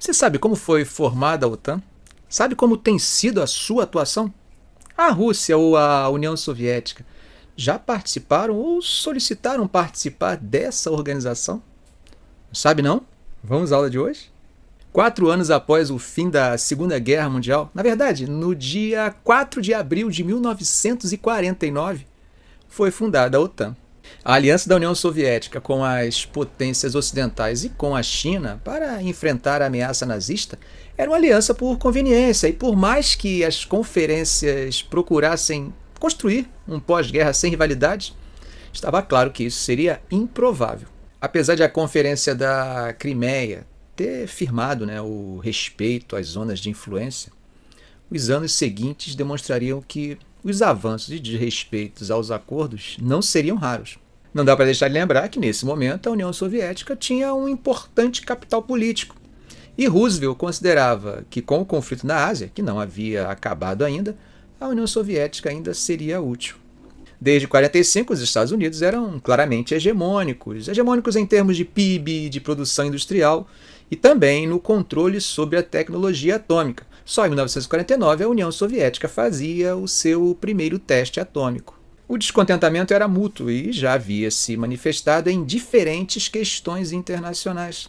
Você sabe como foi formada a OTAN? Sabe como tem sido a sua atuação? A Rússia ou a União Soviética já participaram ou solicitaram participar dessa organização? Sabe não? Vamos à aula de hoje? 4 anos após o fim da Segunda Guerra Mundial, na verdade, no dia 4 de abril de 1949, foi fundada a OTAN. A aliança da União Soviética com as potências ocidentais e com a China para enfrentar a ameaça nazista era uma aliança por conveniência, e por mais que as conferências procurassem construir um pós-guerra sem rivalidades, estava claro que isso seria improvável. Apesar de a Conferência da Crimeia ter firmado o respeito às zonas de influência, os anos seguintes demonstrariam que os avanços e desrespeitos aos acordos não seriam raros. Não dá para deixar de lembrar que, nesse momento, a União Soviética tinha um importante capital político. E Roosevelt considerava que, com o conflito na Ásia, que não havia acabado ainda, a União Soviética ainda seria útil. Desde 1945, os Estados Unidos eram claramente hegemônicos em termos de PIB, de produção industrial e também no controle sobre a tecnologia atômica. Só em 1949 a União Soviética fazia o seu primeiro teste atômico. O descontentamento era mútuo e já havia se manifestado em diferentes questões internacionais,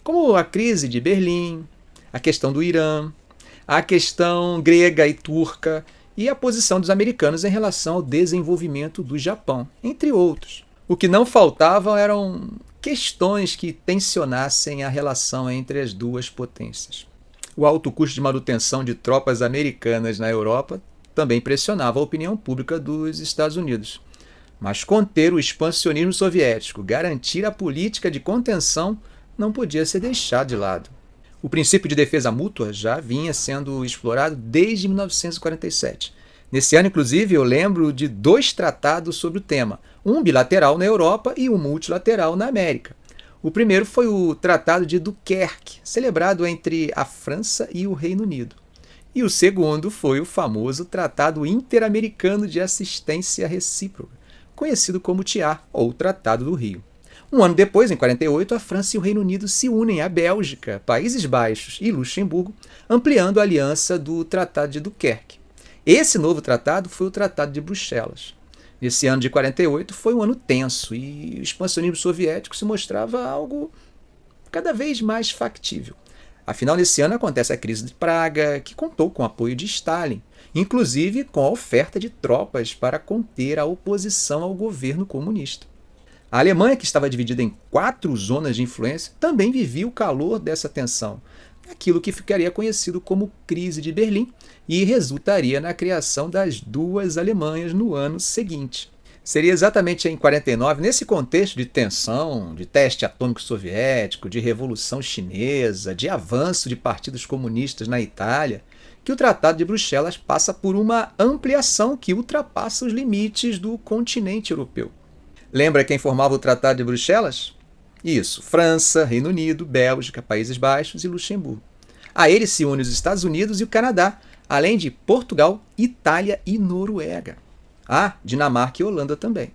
como a crise de Berlim, a questão do Irã, a questão grega e turca e a posição dos americanos em relação ao desenvolvimento do Japão, entre outros. O que não faltavam eram questões que tensionassem a relação entre as duas potências. O alto custo de manutenção de tropas americanas na Europa também pressionava a opinião pública dos Estados Unidos. Mas conter o expansionismo soviético, garantir a política de contenção, não podia ser deixado de lado. O princípio de defesa mútua já vinha sendo explorado desde 1947. Nesse ano, inclusive, eu lembro de 2 tratados sobre o tema, um bilateral na Europa e um multilateral na América. O primeiro foi o Tratado de Dunkerque, celebrado entre a França e o Reino Unido. E o segundo foi o famoso Tratado Interamericano de Assistência Recíproca, conhecido como TIAR, ou Tratado do Rio. Um ano depois, em 1948, a França e o Reino Unido se unem à Bélgica, Países Baixos e Luxemburgo, ampliando a aliança do Tratado de Dunkerque. Esse novo tratado foi o Tratado de Bruxelas. Esse ano de 1948 foi um ano tenso e o expansionismo soviético se mostrava algo cada vez mais factível. Afinal, nesse ano acontece a crise de Praga, que contou com o apoio de Stalin, inclusive com a oferta de tropas para conter a oposição ao governo comunista. A Alemanha, que estava dividida em 4 zonas de influência, também vivia o calor dessa tensão, aquilo que ficaria conhecido como Crise de Berlim, e resultaria na criação das 2 Alemanhas no ano seguinte. Seria exatamente em 1949, nesse contexto de tensão, de teste atômico soviético, de revolução chinesa, de avanço de partidos comunistas na Itália, que o Tratado de Bruxelas passa por uma ampliação que ultrapassa os limites do continente europeu. Lembra quem formava o Tratado de Bruxelas? Isso, França, Reino Unido, Bélgica, Países Baixos e Luxemburgo. A ele se unem os Estados Unidos e o Canadá, além de Portugal, Itália e Noruega. Dinamarca e Holanda também.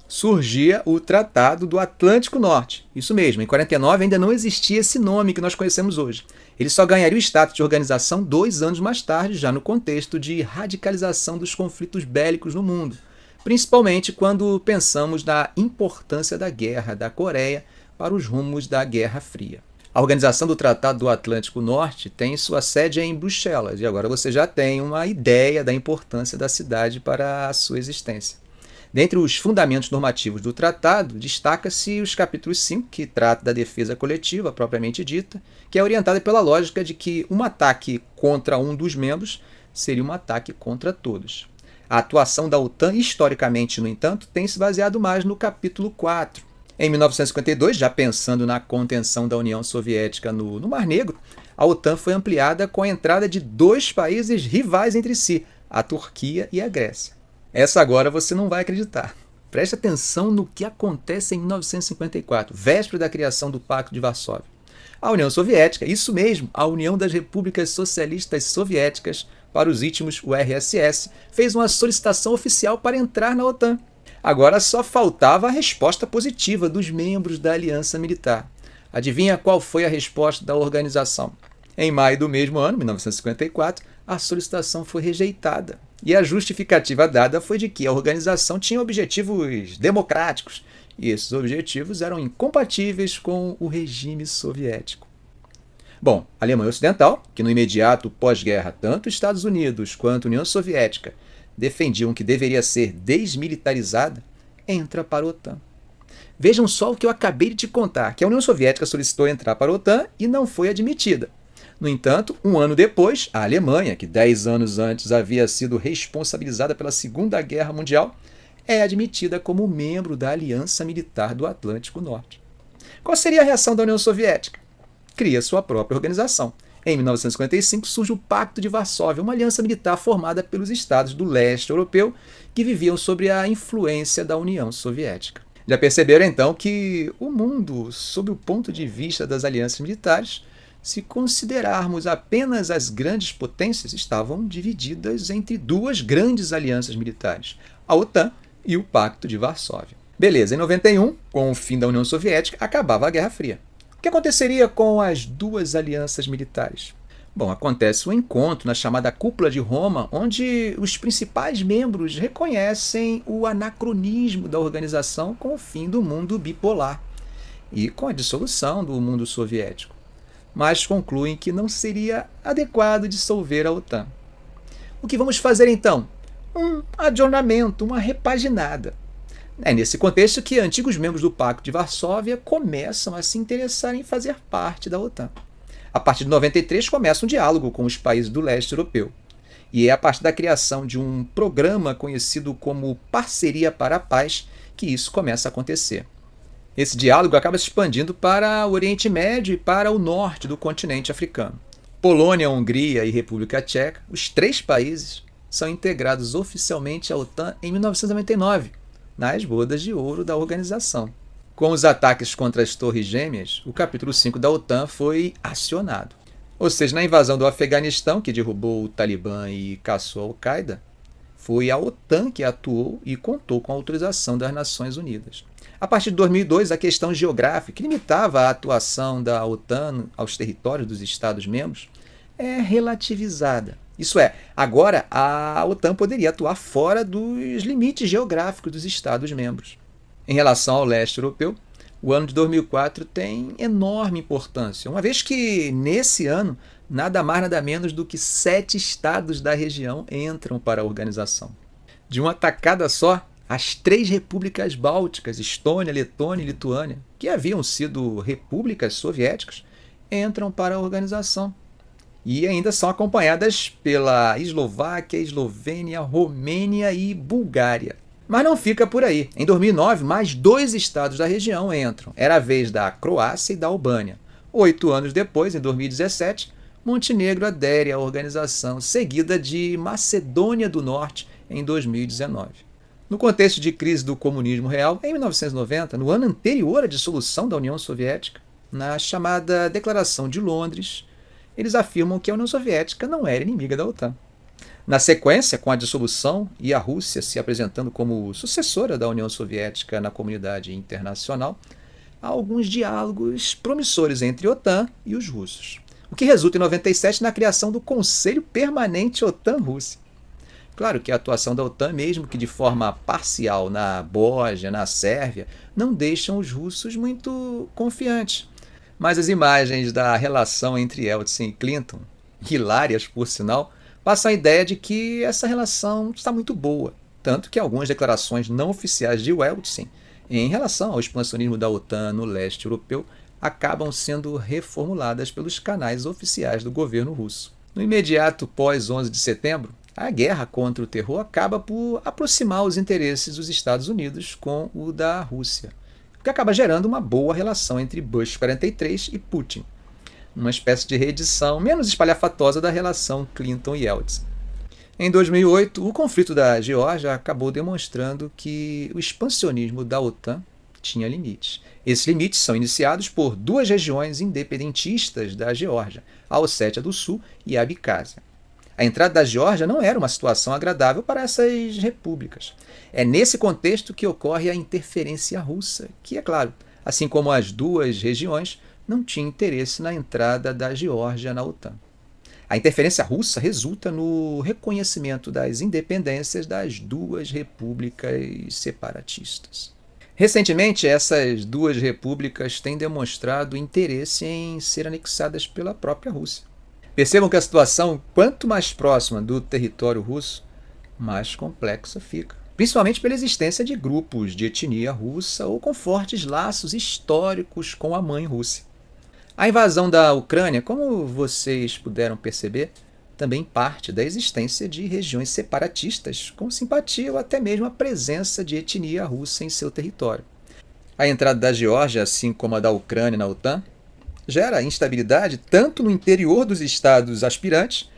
Surgia o Tratado do Atlântico Norte. Isso mesmo, em 1949 ainda não existia esse nome que nós conhecemos hoje. Ele só ganharia o status de organização 2 anos mais tarde, já no contexto de radicalização dos conflitos bélicos no mundo, principalmente quando pensamos na importância da Guerra da Coreia para os rumos da Guerra Fria. A organização do Tratado do Atlântico Norte tem sua sede em Bruxelas, e agora você já tem uma ideia da importância da cidade para a sua existência. Dentre os fundamentos normativos do tratado, destaca-se os capítulos 5, que trata da defesa coletiva propriamente dita, que é orientada pela lógica de que um ataque contra um dos membros seria um ataque contra todos. A atuação da OTAN, historicamente, no entanto, tem se baseado mais no capítulo 4. Em 1952, já pensando na contenção da União Soviética no Mar Negro, a OTAN foi ampliada com a entrada de 2 países rivais entre si, a Turquia e a Grécia. Essa agora você não vai acreditar. Preste atenção no que acontece em 1954, véspera da criação do Pacto de Varsóvia. A União Soviética, isso mesmo, a União das Repúblicas Socialistas Soviéticas, para os íntimos URSS, fez uma solicitação oficial para entrar na OTAN. Agora só faltava a resposta positiva dos membros da aliança militar. Adivinha qual foi a resposta da organização? Em maio do mesmo ano, 1954, a solicitação foi rejeitada. E a justificativa dada foi de que a organização tinha objetivos democráticos, e esses objetivos eram incompatíveis com o regime soviético. Bom, a Alemanha Ocidental, que no imediato pós-guerra tanto Estados Unidos quanto a União Soviética defendiam que deveria ser desmilitarizada, entra para a OTAN. Vejam só o que eu acabei de te contar, que a União Soviética solicitou entrar para a OTAN e não foi admitida. No entanto, um ano depois, a Alemanha, que 10 anos antes havia sido responsabilizada pela Segunda Guerra Mundial, é admitida como membro da Aliança Militar do Atlântico Norte. Qual seria a reação da União Soviética? Cria sua própria organização. Em 1955 surge o Pacto de Varsóvia, uma aliança militar formada pelos estados do leste europeu que viviam sob a influência da União Soviética. Já perceberam então que o mundo, sob o ponto de vista das alianças militares, se considerarmos apenas as grandes potências, estavam divididas entre duas grandes alianças militares, a OTAN e o Pacto de Varsóvia. Beleza, em 91, com o fim da União Soviética, acabava a Guerra Fria. O que aconteceria com as duas alianças militares? Bom, acontece um encontro na chamada Cúpula de Roma, onde os principais membros reconhecem o anacronismo da organização com o fim do mundo bipolar e com a dissolução do mundo soviético, mas concluem que não seria adequado dissolver a OTAN. O que vamos fazer então? Um adornamento, uma repaginada. É nesse contexto que antigos membros do Pacto de Varsóvia começam a se interessar em fazer parte da OTAN. A partir de 93 começa um diálogo com os países do leste europeu. E é a partir da criação de um programa conhecido como Parceria para a Paz que isso começa a acontecer. Esse diálogo acaba se expandindo para o Oriente Médio e para o norte do continente africano. Polônia, Hungria e República Tcheca, os três países, são integrados oficialmente à OTAN em 1999, nas bodas de ouro da organização. Com os ataques contra as Torres Gêmeas, o capítulo 5 da OTAN foi acionado. Ou seja, na invasão do Afeganistão, que derrubou o Talibã e caçou a Al-Qaeda, foi a OTAN que atuou e contou com a autorização das Nações Unidas. A partir de 2002, a questão geográfica que limitava a atuação da OTAN aos territórios dos Estados-membros é relativizada. Isso é, agora a OTAN poderia atuar fora dos limites geográficos dos Estados-membros. Em relação ao leste europeu, o ano de 2004 tem enorme importância, uma vez que, nesse ano, nada mais nada menos do que 7 estados da região entram para a organização. De uma tacada só, as 3 repúblicas bálticas, Estônia, Letônia e Lituânia, que haviam sido repúblicas soviéticas, entram para a organização. E ainda são acompanhadas pela Eslováquia, Eslovênia, Romênia e Bulgária. Mas não fica por aí. Em 2009, mais 2 estados da região entram. Era a vez da Croácia e da Albânia. 8 anos depois, em 2017, Montenegro adere à organização, seguida de Macedônia do Norte em 2019. No contexto de crise do comunismo real, em 1990, no ano anterior à dissolução da União Soviética, na chamada Declaração de Londres, eles afirmam que a União Soviética não era inimiga da OTAN. Na sequência, com a dissolução e a Rússia se apresentando como sucessora da União Soviética na comunidade internacional, há alguns diálogos promissores entre a OTAN e os russos, o que resulta em 97 na criação do Conselho Permanente OTAN-Rússia. Claro que a atuação da OTAN, mesmo que de forma parcial na Bósnia, na Sérvia, não deixam os russos muito confiantes. Mas as imagens da relação entre Yeltsin e Clinton, hilárias por sinal, passam a ideia de que essa relação está muito boa, tanto que algumas declarações não oficiais de Yeltsin em relação ao expansionismo da OTAN no leste europeu acabam sendo reformuladas pelos canais oficiais do governo russo. No imediato pós-11 de setembro, a guerra contra o terror acaba por aproximar os interesses dos Estados Unidos com o da Rússia, o que acaba gerando uma boa relação entre Bush 43 e Putin, uma espécie de reedição menos espalhafatosa da relação Clinton e Yeltsin. Em 2008, o conflito da Geórgia acabou demonstrando que o expansionismo da OTAN tinha limites. Esses limites são iniciados por 2 regiões independentistas da Geórgia, a Ossétia do Sul e a Abcásia. A entrada da Geórgia não era uma situação agradável para essas repúblicas. É nesse contexto que ocorre a interferência russa, que, é claro, assim como as 2 regiões, não tinha interesse na entrada da Geórgia na OTAN. A interferência russa resulta no reconhecimento das independências das duas repúblicas separatistas. Recentemente, essas duas repúblicas têm demonstrado interesse em ser anexadas pela própria Rússia. Percebam que a situação, quanto mais próxima do território russo, mais complexa fica, principalmente pela existência de grupos de etnia russa ou com fortes laços históricos com a mãe Rússia. A invasão da Ucrânia, como vocês puderam perceber, também parte da existência de regiões separatistas com simpatia ou até mesmo a presença de etnia russa em seu território. A entrada da Geórgia, assim como a da Ucrânia na OTAN, gera instabilidade tanto no interior dos estados aspirantes,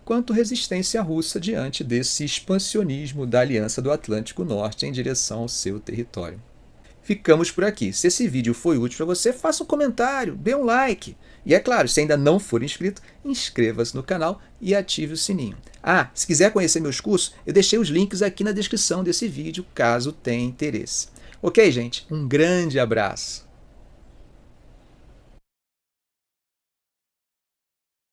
quanto resistência russa diante desse expansionismo da Aliança do Atlântico Norte em direção ao seu território. Ficamos por aqui. Se esse vídeo foi útil para você, faça um comentário, dê um like. E é claro, se ainda não for inscrito, inscreva-se no canal e ative o sininho. Se quiser conhecer meus cursos, eu deixei os links aqui na descrição desse vídeo, caso tenha interesse. Ok, gente? Um grande abraço!